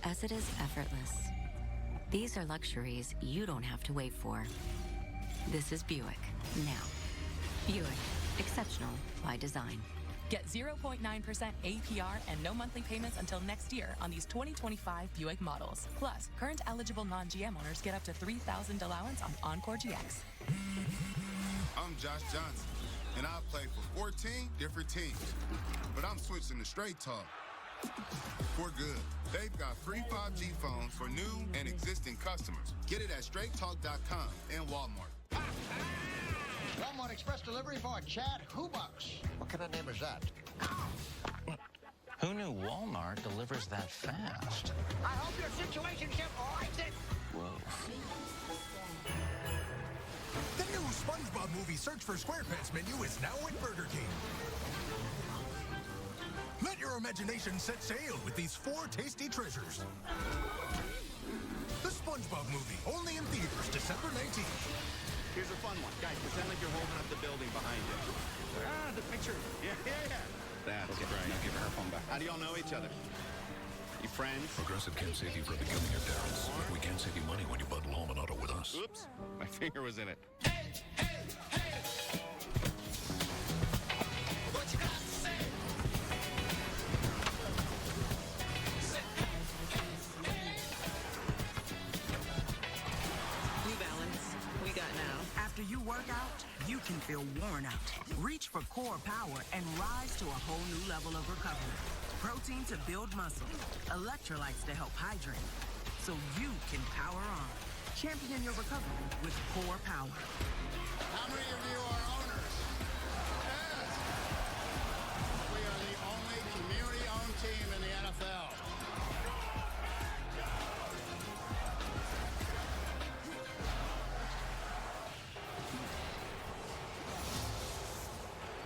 as it is effortless. These are luxuries you don't have to wait for. This is Buick. Now. Buick. Exceptional by design. Get 0.9% APR and no monthly payments until next year on these 2025 Buick models. Plus, current eligible non-GM owners get up to $3,000 allowance on Encore GX. I'm Josh Johnson, and I play for 14 different teams. But I'm switching to Straight Talk. We're good. They've got free 5G phones for new and existing customers. Get it at straighttalk.com and Walmart. Walmart Express Delivery for Chad Hoobucks. What kind of name is that? Who knew Walmart delivers that fast? I hope your situationship likes it. Whoa. The new SpongeBob movie Search for SquarePants menu is now at Burger King. Let your imagination set sail with these 4 tasty treasures. The SpongeBob movie, only in theaters December 19th. Here's a fun one. Guys, pretend like you're holding up the building behind you. Ah, the picture. Yeah. That's right. Now give her phone back. How do y'all know each other? You friends? Progressive can't save you from becoming your parents, but we can save you money when you bundle home and auto with us. Oops, my finger was in it. What you got to say? New Balance, we got now. After you work out, you can feel worn out. Reach for core power and rise to a whole new level of recovery. Protein to build muscle, electrolytes to help hydrate, so you can power on. Champion your recovery with Core Power. How many of you are owners? Yes. We are the only community-owned team in the NFL.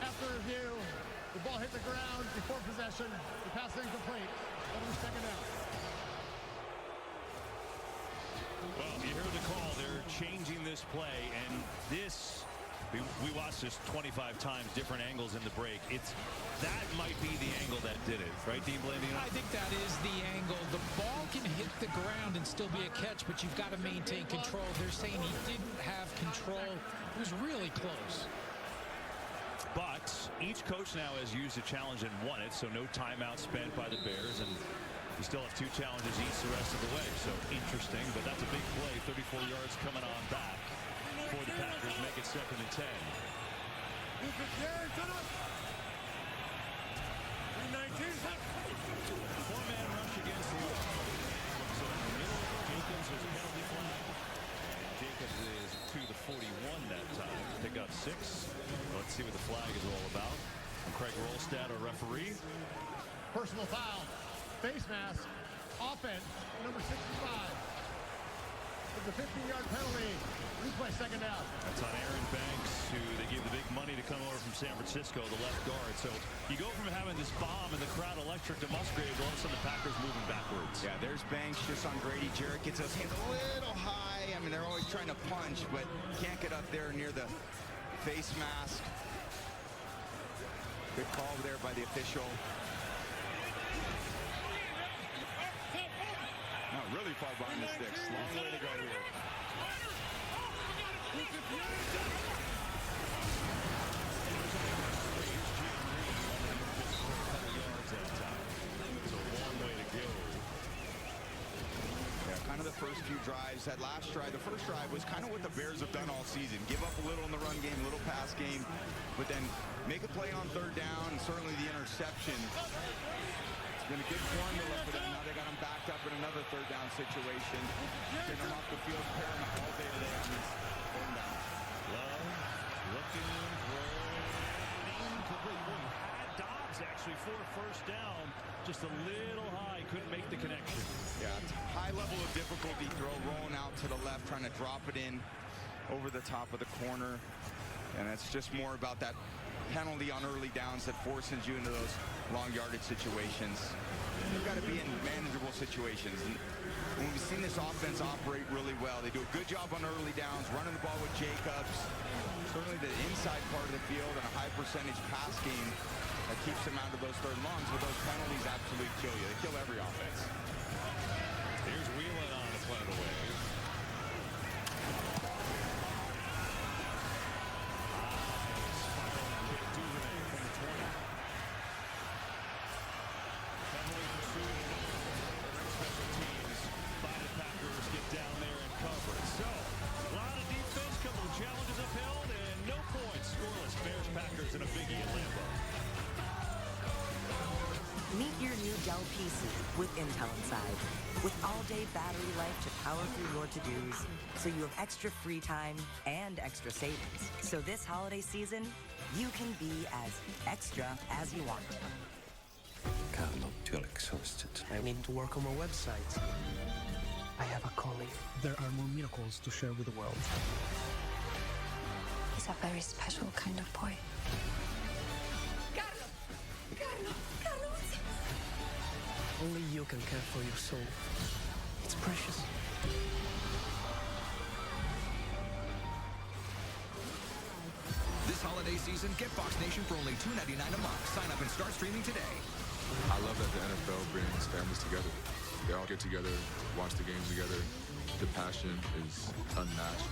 After review, the ball hit the ground before possession. The pass incomplete. Over second down. Well, you heard the call. They're changing this play, and this, we watched this 25 times, different angles in the break. That might be the angle that did it, right, Dean Blandino? I think that is the angle. The ball can hit the ground and still be a catch, but you've got to maintain control. They're saying he didn't have control. It was really close. But each coach now has used a challenge and won it, so no timeout spent by the Bears, and you still have 2 challenges each the rest of the way. So interesting, but that's a big play. 34 yards coming on back for the Packers. Make it 2nd and 10. 4-man rush against Lulu. So in the middle, Jacobs is penalty flag. Jacobs is to the 41 that time. Pick up 6. Let's see what the flag is all about. Craig Rolstad, our referee. Personal foul. Face mask. Offense. Number 65. It's a 15-yard penalty. Replay second down. That's on Aaron Banks, who they gave the big money to come over from San Francisco, the left guard. So you go from having this bomb and the crowd electric to Musgrave, all of a sudden the Packers moving backwards. Yeah, there's Banks just on Grady Jarrett. Gets his hands a little high. I mean, they're always trying to punch, but can't get up there near the face mask. Good call there by the official. No, really far behind the sticks. Long way to go here. So a long way to go. Yeah, kind of the first few drives. That last drive, the first drive was kind of what the Bears have done all season. Give up a little in the run game, a little pass game, but then make a play on 3rd down, and certainly the interception. It's been a good formula for them. Now they got them backed up in another 3rd down situation. Getting them off the field paramount all day today on these 3rd downs. Love looking for incomplete. Well, had Dobbs actually for a 1st down. Just a little high. Couldn't make the connection. Yeah, high level of difficulty throw, rolling out to the left, trying to drop it in over the top of the corner. And it's just more about that penalty on early downs that forces you into those long yardage situations. You've got to be in manageable situations. And when we've seen this offense operate really well, they do a good job on early downs, running the ball with Jacobs. Certainly the inside part of the field and a high percentage pass game that keeps them out of those 3rd and longs, but those penalties absolutely kill you. They kill every offense. Intel inside, with all-day battery life to power through your to-dos, so you have extra free time and extra savings. So this holiday season, you can be as extra as you want. Can't look too exhausted. I need to work on my website. I have a calling. There are more miracles to share with the world. He's a very special kind of boy. Carlos! Only you can care for your soul. It's precious. This holiday season, get Fox Nation for only $2.99 a month. Sign up and start streaming today. I love that the NFL brings families together. They all get together, watch the games together. The passion is unmatched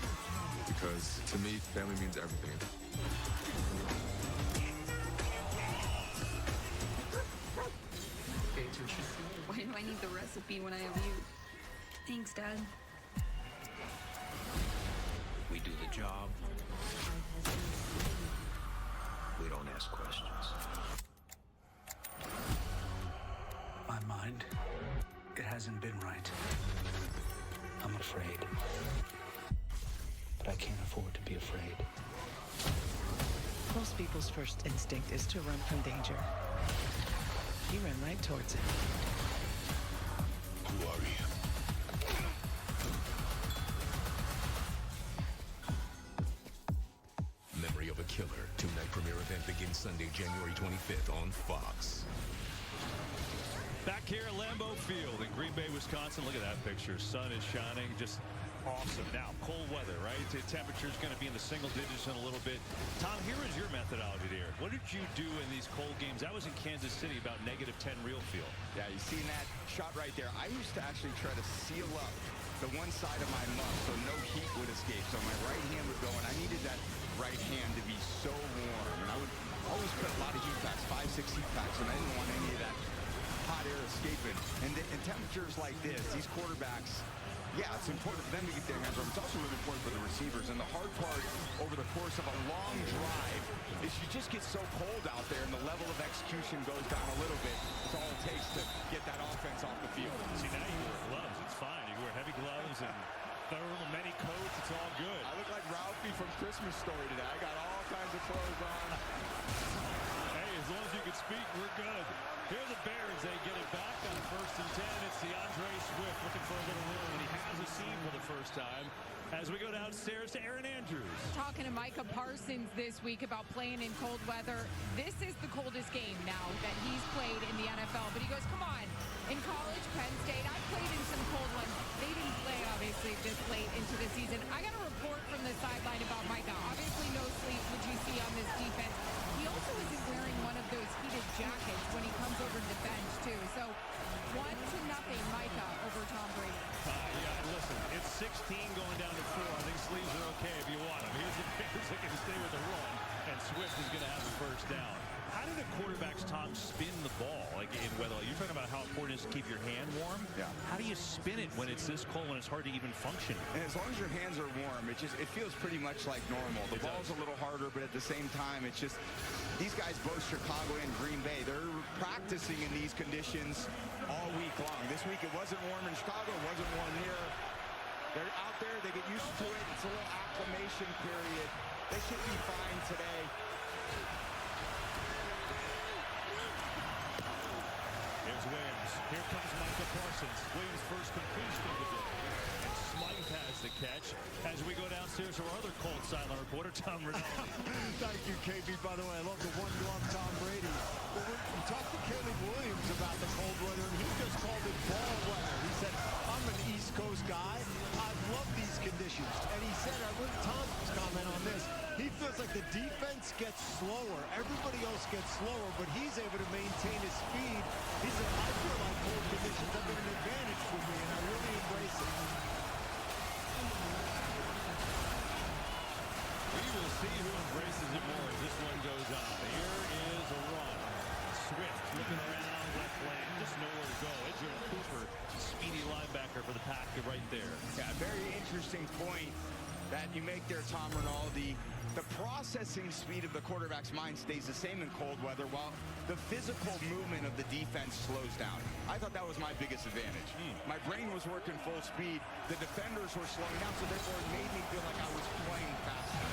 because, to me, family means everything. Why do I need the recipe when I have you? Thanks, Dad. We do the job. We don't ask questions. My mind, it hasn't been right. I'm afraid. But I can't afford to be afraid. Most people's first instinct is to run from danger. You ran right towards it. Who are you? Memory of a Killer. Two-night premiere event begins Sunday, January 25th on Fox. Back here at Lambeau Field in Green Bay, Wisconsin. Look at that picture. Sun is shining. Just awesome. Now, cold weather, right? The temperature's going to be in the single digits in a little bit. Tom, here is your methodology there. What did you do in these cold games? That was in Kansas City, about -10 real feel. Yeah, you seen that shot right there. I used to actually try to seal up the one side of my mug so no heat would escape. So my right hand would go, and I needed that right hand to be so warm. And I would always put a lot of heat packs, 5, 6 heat packs, and I didn't want any of that hot air escaping. And in temperatures like this, these quarterbacks, yeah, it's important for them to get their hands on. It's also really important for the receivers. And the hard part over the course of a long drive is you just get so cold out there and the level of execution goes down a little bit. It's all it takes to get that offense off the field. See, now you wear gloves. It's fine. You wear heavy gloves and thermal, many coats. It's all good. I look like Ralphie from Christmas Story today. I got all kinds of clothes on. Hey, as long as you can speak, we're good. Here are the Bears. They get it back on 1st and 10. It's DeAndre Swift looking for a little room, and he has a seam for the first time. As we go downstairs to Aaron Andrews. Talking to Micah Parsons this week about playing in cold weather. This is the coldest game now that he's played in the NFL. But he goes, come on. In college, Penn State, I played in some cold ones. They didn't play, obviously, this late into the season. I got a report from the sideline about Micah. Obviously, no sleep would you see on this defense. He also isn't wearing one of those heated jackets when he comes over to the bench, too. So, 1-0 Micah over Tom Brady. Yeah, listen, it's 16 going down to 4. I think sleeves are okay if you want them. Here's the Bears looking to stay with the run, and Swift is going to have the first down. How do the quarterbacks, Tom, spin the ball? Like in weather, you're talking about how important it is to keep your hand warm. Yeah. How do you spin it when it's this cold, when it's hard to even function? And as long as your hands are warm, it feels pretty much like normal. The ball's a little harder, but at the same time, it's just these guys, both Chicago and Green Bay, they're practicing in these conditions all week long. This week it wasn't warm in Chicago, it wasn't warm here. They're out there, they get used to it. It's a little acclimation period. They should be fine today. Here's Williams. Here comes Micah Parsons. Williams' first completion of the day. And Smythe has the catch. As we go downstairs to our other cold sideline reporter, Tom Rinaldi. Thank you, KB. By the way, I love the one-glove Tom Brady. Well, we talked to Caleb Williams about the cold weather, and he just called it ball weather. He said, I'm an East Coast guy. I love these conditions. And he said, I heard Tom's comment on this. He feels like the defense gets slower. Everybody else gets slower, but he's able to maintain his speed. He said, I feel like cold conditions have been an advantage for me, and I really embrace it. We will see who embraces it more as this one goes on. Here is a run. Swift looking around left lane, just nowhere to go. Edger Cooper, speedy linebacker for the Pack right there. Yeah, very interesting point. that you make there, Tom Rinaldi. The processing speed of the quarterback's mind stays the same in cold weather, while the physical movement of the defense slows down. I thought that was my biggest advantage. My brain was working full speed. The defenders were slowing down, so therefore it made me feel like I was playing faster.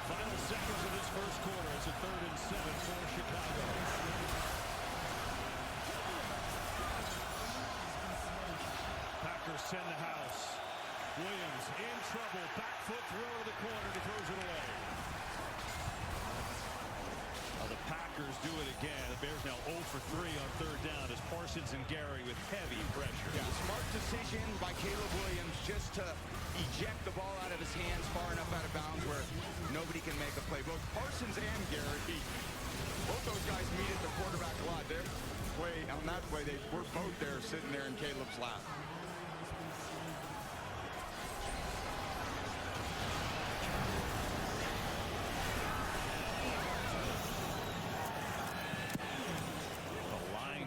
Final seconds of this first quarter. It's a 3rd and 7 for Chicago. Packers send the house. Williams in trouble. Back foot throw to the corner. He throws it away. The Packers do it again. The Bears now 0 for 3 on 3rd down as Parsons and Gary with heavy pressure. Yeah, smart decision by Caleb Williams just to eject the ball out of his hands far enough out of bounds where nobody can make a play. Both Parsons and Gary, both those guys needed the quarterback a lot. Their play, on that play, they were both there sitting there in Caleb's lap.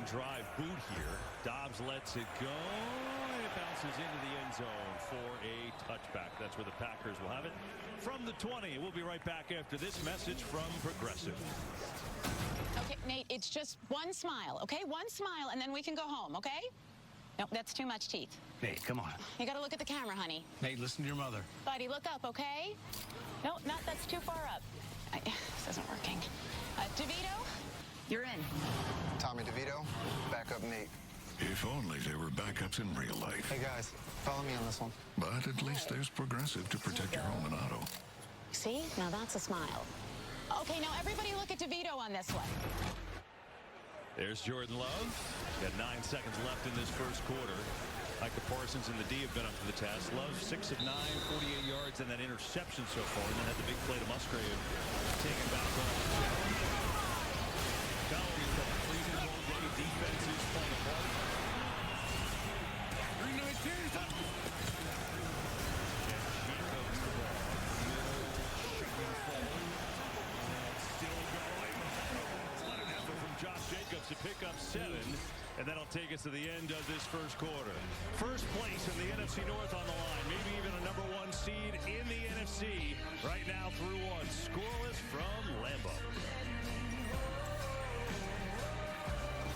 Drive boot here. Dobbs lets it go. And it bounces into the end zone for a touchback. That's where the Packers will have it from the 20. We'll be right back after this message from Progressive. Okay, Nate, it's just one smile, okay? One smile, and then we can go home, okay? No, that's too much teeth. Nate, come on. You gotta look at the camera, honey. Nate, listen to your mother. Buddy, look up, okay? No, that's too far up. This isn't working. DeVito, you're in. Tommy DeVito, backup Nate. If only there were backups in real life. Hey guys, follow me on this one. But at least there's Progressive to protect your home and auto. See? Now that's a smile. Okay, now everybody look at DeVito on this one. There's Jordan Love. Got 9 seconds left in this first quarter. Micah Parsons and the D have been up to the task. Love 6 of 9, 48 yards, and that interception so far. And then had the big play to Musgrave taken back on. Freezing cold day. Defense is playing a part. 319. Still going. What an effort from Josh Jacobs to pick up 7. And that'll take us to the end of this first quarter. First place in the NFC North on the line. Maybe even a #1 seed in the NFC. Right now through 1. Scoreless from Lambeau.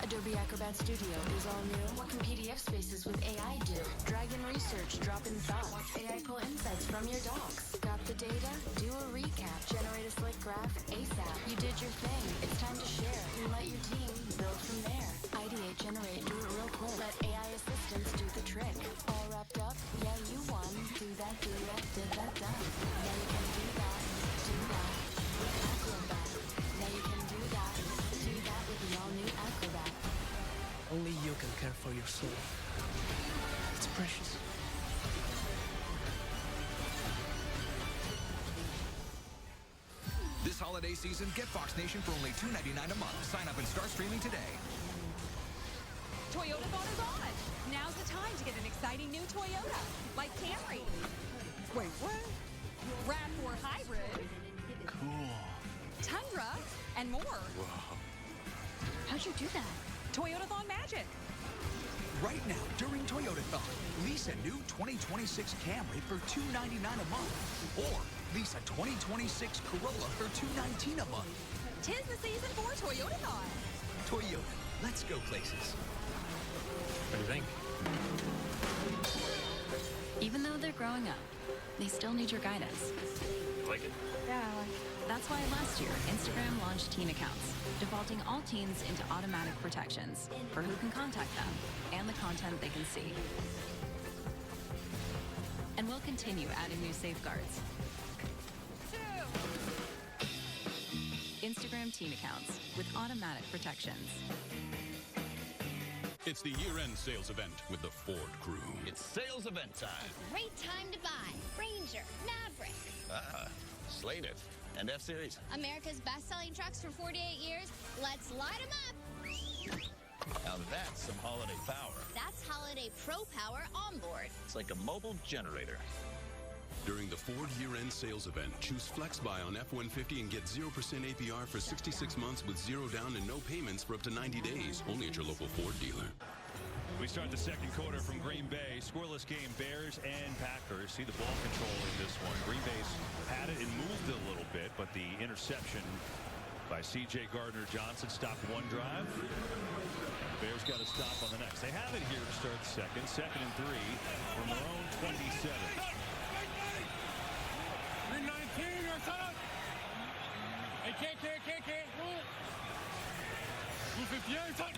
Adobe Acrobat Studio is all new. What can PDF spaces with AI do? Drag in research, drop in thoughts. AI pull insights from your docs. Got the data? Do a recap. Generate a slick graph ASAP. You did your thing. It's time to share. And let your team build from there. Ideate, generate, do it real quick. Let AI assistants do the trick. All wrapped up? Yeah, you won. Do that, did that, done. Now you can do that with Acrobat. Now you can do that with the all-new Acrobat. Only you can care for your soul. It's precious. This holiday season, get Fox Nation for only $2.99 a month. Sign up and start streaming today. Toyotathon is on. Now's the time to get an exciting new Toyota, like Camry. Wait, what? RAV4 Hybrid. Cool. Tundra, and more. Whoa. How'd you do that? Toyotathon magic. Right now, during Toyotathon, lease a new 2026 Camry for $299 a month. Or lease a 2026 Corolla for $219 a month. 'Tis the season for Toyotathon. Toyota, let's go places. What do you think? Even though they're growing up, they still need your guidance. Like it? Yeah. That's why last year, Instagram launched teen accounts, defaulting all teens into automatic protections for who can contact them and the content they can see. And we'll continue adding new safeguards. Instagram teen accounts with automatic protections. It's the year-end sales event with the Ford crew. It's sales event time. Great time to buy. Ranger, Maverick. Slated. And F-Series. America's best-selling trucks for 48 years. Let's light them up. Now that's some holiday power. That's Holiday Pro Power onboard. It's like a mobile generator. During the Ford year-end sales event, choose Flex Buy on F-150 and get 0% APR for 66 months with 0 down and no payments for up to 90 days. Only at your local Ford dealer. We start the second quarter from Green Bay. Scoreless game, Bears and Packers. See the ball control in this one. Green Bay's had it and moved it a little bit, but the interception by C.J. Gardner-Johnson stopped one drive. Bears got to stop on the next. They have it here to start the second. 2nd and 3 from their own 27. 19 or something. Hey, can't. Move 58, son.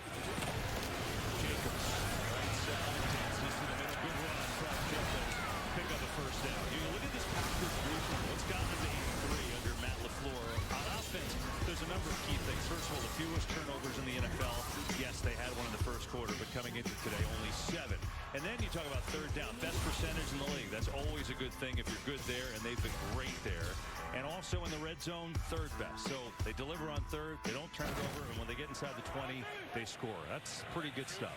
Jacobs, right side, dances to the middle. Good run from Jacobs. Pick up the first down. You look at this Packers blueprint. What's gotten them to 83 under Matt LaFleur? On offense, there's a number of key things. First of all, the fewest turnovers in the NFL. Yes, they had one in the first quarter, but coming into today, only 7. And then you talk about third down. Best percentage in the league. That's always a good thing if you're good there, and they've been great there. And also in the red zone, third best. So they deliver on third, they don't turn it over, and when they get inside the 20, they score. That's pretty good stuff.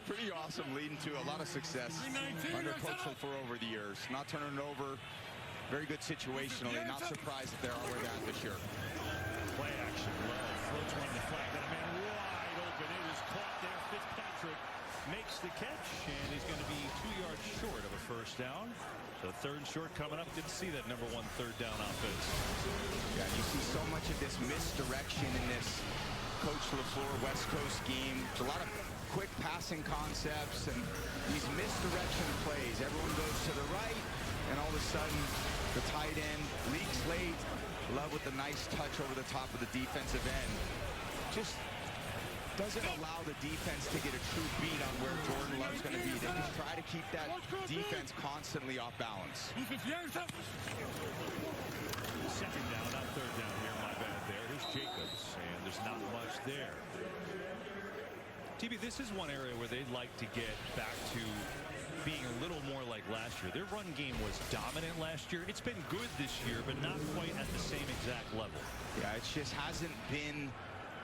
Pretty awesome, leading to a lot of success under Coach LaFleur over the years. Not turning it over, very good situationally. Not surprised that they're all the way down this year. Play action, low, floats one to flag. That man wide open. It was caught there. Fitzpatrick makes the catch, and he's going to be 2 yards short of a first down. So 3rd and short coming up. Good to see that number 1 third down offense. Yeah, you see so much of this misdirection in this Coach LaFleur West Coast scheme. A lot of quick passing concepts and these misdirection plays. Everyone goes to the right, and all of a sudden the tight end leaks late. Love with a nice touch over the top of the defensive end. Just doesn't allow the defense to get a true beat on where Jordan Love's going to be. They just try to keep that defense constantly off balance. 2nd down, not 3rd down here. My bad there. Here's Jacobs, and there's not much there. TB, this is one area where they'd like to get back to being a little more like last year. Their run game was dominant last year. It's been good this year, but not quite at the same exact level. Yeah, it just hasn't been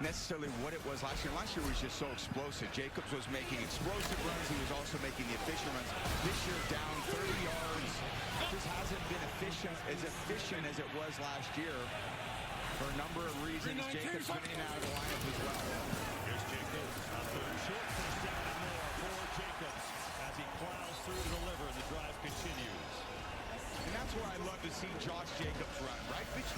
necessarily what it was last year. Last year was just so explosive. Jacobs was making explosive runs. He was also making the efficient runs. This year down 30 yards. Just hasn't been efficient as it was last year. For a number of reasons, Jacobs coming out of the lineup as well. Here's Jacobs on 3rd and short. First down and more for Jacobs as he plows through to deliver, and the drive continues. And that's where I love to see Josh Jacobs run, right between